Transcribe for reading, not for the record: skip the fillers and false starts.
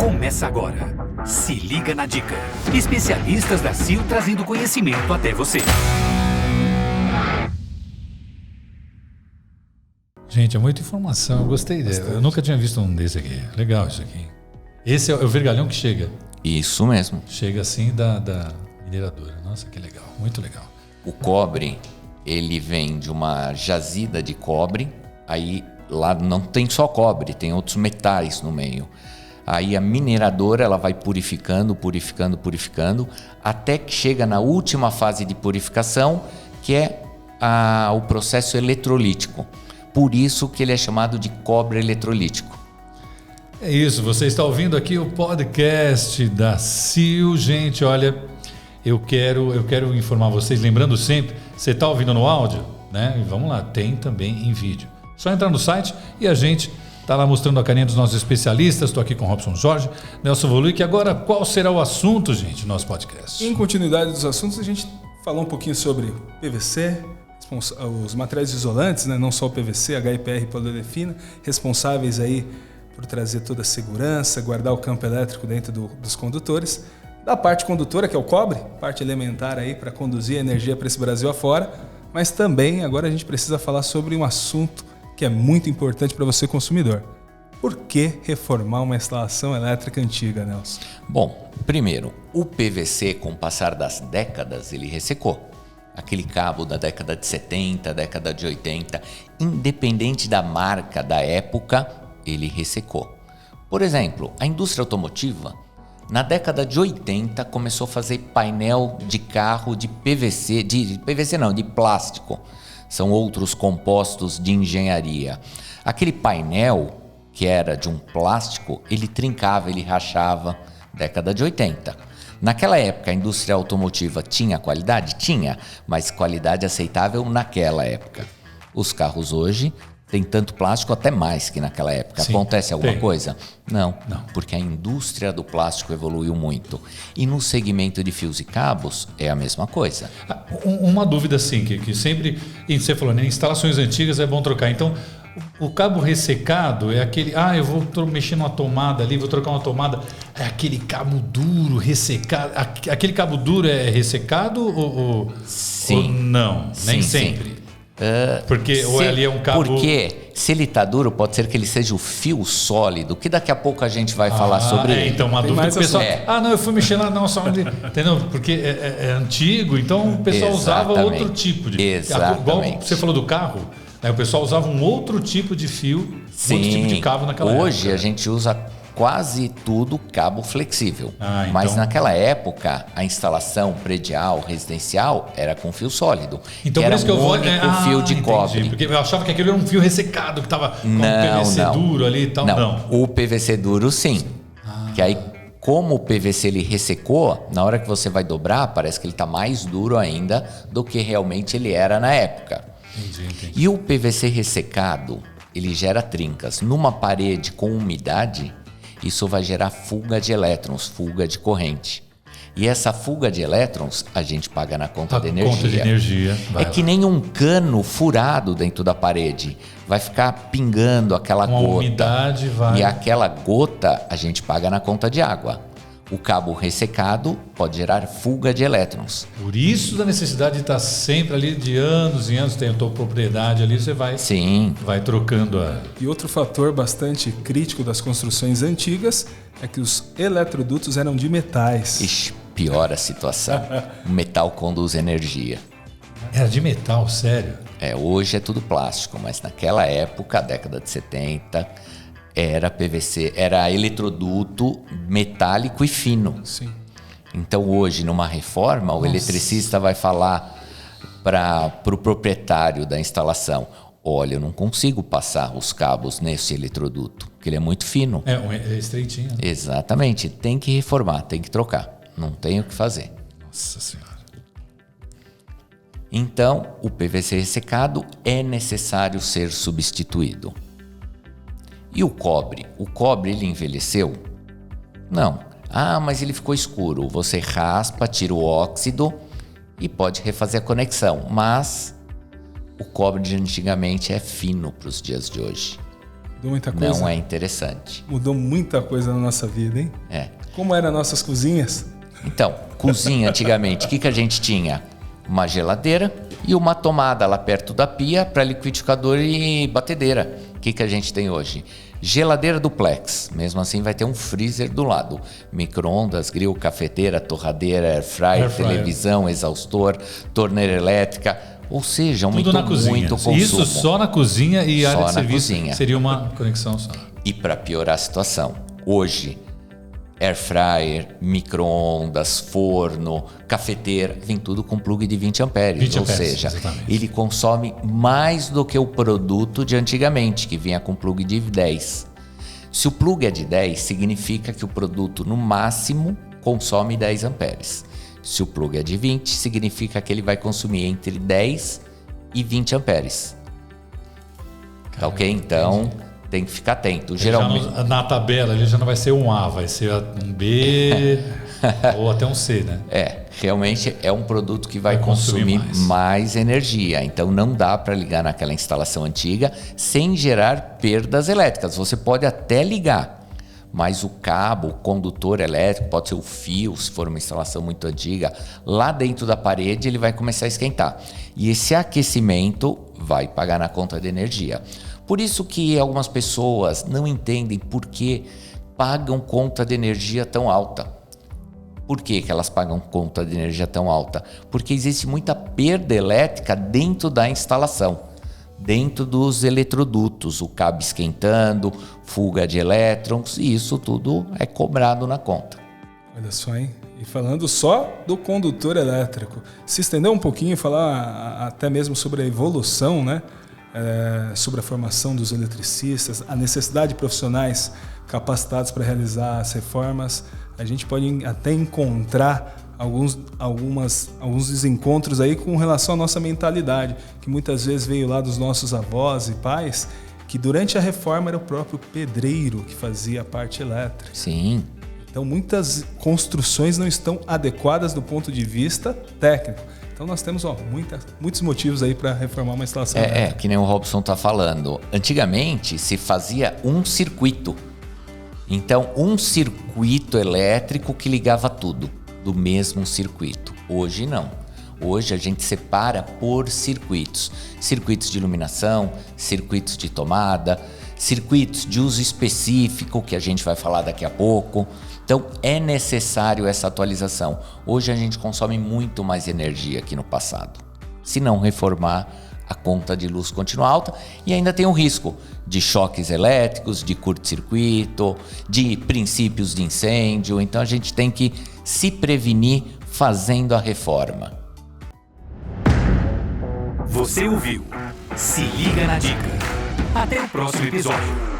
Começa agora. Se liga na dica. Especialistas da CIL trazendo conhecimento até você. Gente, é muita informação. Eu gostei dele. Eu nunca tinha visto um desse aqui. Legal isso aqui. Esse é o vergalhão que chega. Isso mesmo. Chega assim da mineradora. Nossa, que legal. Muito legal. O cobre, ele vem de uma jazida de cobre. Aí lá não tem só cobre, tem outros metais no meio. Aí a mineradora ela vai purificando, até que chega na última fase de purificação, que é o processo eletrolítico. Por isso que ele é chamado de cobre eletrolítico. É isso, você está ouvindo aqui o podcast da CIL. Gente, olha, eu quero informar vocês, lembrando sempre, você está ouvindo no áudio, né? E vamos lá, tem também em vídeo. Só entrar no site e a gente está lá mostrando a carinha dos nossos especialistas. Estou aqui com Robson Jorge, Nelson Voluick. Agora, qual será o assunto, gente, do nosso podcast? Em continuidade dos assuntos, a gente falou um pouquinho sobre PVC, os materiais isolantes, né? Não só o PVC, HIPR e poliolefina, responsáveis aí por trazer toda a segurança, guardar o campo elétrico dentro dos condutores. Da parte condutora, que é o cobre, parte elementar aí para conduzir a energia para esse Brasil afora. Mas também agora a gente precisa falar sobre um assunto que é muito importante para você, consumidor. Por que reformar uma instalação elétrica antiga, Nelson? Bom, primeiro, o PVC, com o passar das décadas, ele ressecou. Aquele cabo da década de 70, década de 80, independente da marca, da época, ele ressecou. Por exemplo, a indústria automotiva, na década de 80, começou a fazer painel de carro de PVC, de plástico. São outros compostos de engenharia. Aquele painel, que era de um plástico, ele trincava, ele rachava, década de 80. Naquela época, a indústria automotiva tinha qualidade? Tinha, mas qualidade aceitável naquela época. Os carros hoje têm tanto plástico, até mais que naquela época. Sim, acontece alguma tem. coisa? Não, porque a indústria do plástico evoluiu muito. E no segmento de fios e cabos, é a mesma coisa. Uma dúvida, assim, que sempre... E você falou, né? Instalações antigas é bom trocar. Então, o cabo ressecado é aquele... eu vou mexer numa tomada ali, vou trocar uma tomada. É aquele cabo duro, ressecado. Aquele cabo duro é ressecado ou não? Nem sempre. Sim. Porque ou ali é um cabo... Porque se ele está duro, pode ser que ele seja o fio sólido, que daqui a pouco a gente vai falar sobre ele. Então, uma dúvida que o pessoal... eu fui mexer lá, não, só onde... Entendeu? Porque é antigo, então o pessoal usava outro tipo de... Exatamente. Igual você falou do carro, né? O pessoal usava um outro tipo de fio, outro tipo de cabo naquela época. Hoje a gente usa quase tudo cabo flexível. Então... Mas naquela época, a instalação predial, residencial, era com fio sólido. Então, que por era isso que eu vou... fio de cobre. Porque eu achava que aquele era um fio ressecado, que estava com PVC duro ali e tal. Não. O PVC duro, sim. Que aí, como o PVC ele ressecou, na hora que você vai dobrar, parece que ele está mais duro ainda do que realmente ele era na época. Entendi. E o PVC ressecado, ele gera trincas. Numa parede com umidade, isso vai gerar fuga de elétrons, fuga de corrente. E essa fuga de elétrons, a gente paga na conta de energia. Conta de energia. É que nem um cano furado dentro da parede. Vai ficar pingando aquela gota. Umidade vai... E aquela gota, a gente paga na conta de água. O cabo ressecado pode gerar fuga de elétrons. Por isso da necessidade de estar sempre ali de anos e anos, tem a tua propriedade ali, você vai, vai trocando a... E outro fator bastante crítico das construções antigas é que os eletrodutos eram de metais. Ixi, piora a situação. O metal conduz energia. Era de metal, sério? Hoje é tudo plástico, mas naquela época, década de 70... era PVC, era eletroduto metálico e fino. Sim. Então hoje, numa reforma, o eletricista vai falar para o proprietário da instalação: olha, eu não consigo passar os cabos nesse eletroduto, porque ele é muito fino. É estreitinho. Né? Exatamente, tem que reformar, tem que trocar, não tem o que fazer. Nossa Senhora. Então, o PVC ressecado é necessário ser substituído. E o cobre? O cobre, ele envelheceu? Não. Mas ele ficou escuro. Você raspa, tira o óxido e pode refazer a conexão. Mas o cobre de antigamente é fino para os dias de hoje. Mudou muita coisa. Não é interessante. Mudou muita coisa na nossa vida, hein? É. Como eram nossas cozinhas? Então, cozinha antigamente, o que a gente tinha? Uma geladeira e uma tomada lá perto da pia para liquidificador e batedeira. O que a gente tem hoje? Geladeira duplex, mesmo assim vai ter um freezer do lado. Micro-ondas, grill, cafeteira, torradeira, air fryer, televisão, exaustor, torneira elétrica. Ou seja, aumentou muito o consumo. Isso só na cozinha e área de serviço cozinha. Seria uma conexão só. E para piorar a situação, hoje, air fryer, micro-ondas, forno, cafeteira, vem tudo com plug de 20 amperes. Ou seja, exatamente. Ele consome mais do que o produto de antigamente, que vinha com plug de 10. Se o plug é de 10, significa que o produto, no máximo, consome 10 amperes. Se o plug é de 20, significa que ele vai consumir entre 10 e 20 amperes. Tá ok? Então, tem que ficar atento. Geralmente, na tabela ele já não vai ser um A, vai ser um B ou até um C, né? Realmente é um produto que vai consumir mais energia. Então, não dá para ligar naquela instalação antiga sem gerar perdas elétricas. Você pode até ligar, mas o cabo, o condutor elétrico, pode ser o fio, se for uma instalação muito antiga, lá dentro da parede ele vai começar a esquentar. E esse aquecimento vai pagar na conta de energia. Por isso que algumas pessoas não entendem por que pagam conta de energia tão alta. Por que elas pagam conta de energia tão alta? Porque existe muita perda elétrica dentro da instalação. Dentro dos eletrodutos, o cabo esquentando, fuga de elétrons, e isso tudo é cobrado na conta. Olha só, hein? E falando só do condutor elétrico, se estender um pouquinho e falar até mesmo sobre a evolução, né? Sobre a formação dos eletricistas, a necessidade de profissionais capacitados para realizar as reformas, a gente pode até encontrar alguns desencontros aí com relação à nossa mentalidade, que muitas vezes veio lá dos nossos avós e pais, que durante a reforma era o próprio pedreiro que fazia a parte elétrica. Sim. Então muitas construções não estão adequadas do ponto de vista técnico. Então nós temos muitos motivos aí para reformar uma instalação elétrica. Que nem o Robson está falando. Antigamente se fazia um circuito. Então um circuito elétrico que ligava tudo do mesmo circuito. Hoje não. Hoje a gente separa por circuitos. Circuitos de iluminação, circuitos de tomada, circuitos de uso específico, que a gente vai falar daqui a pouco. Então é necessário essa atualização. Hoje a gente consome muito mais energia que no passado. Se não reformar, a conta de luz continua alta e ainda tem o risco de choques elétricos, de curto-circuito, de princípios de incêndio. Então a gente tem que se prevenir fazendo a reforma. Você ouviu? Se liga na dica. Até o próximo episódio.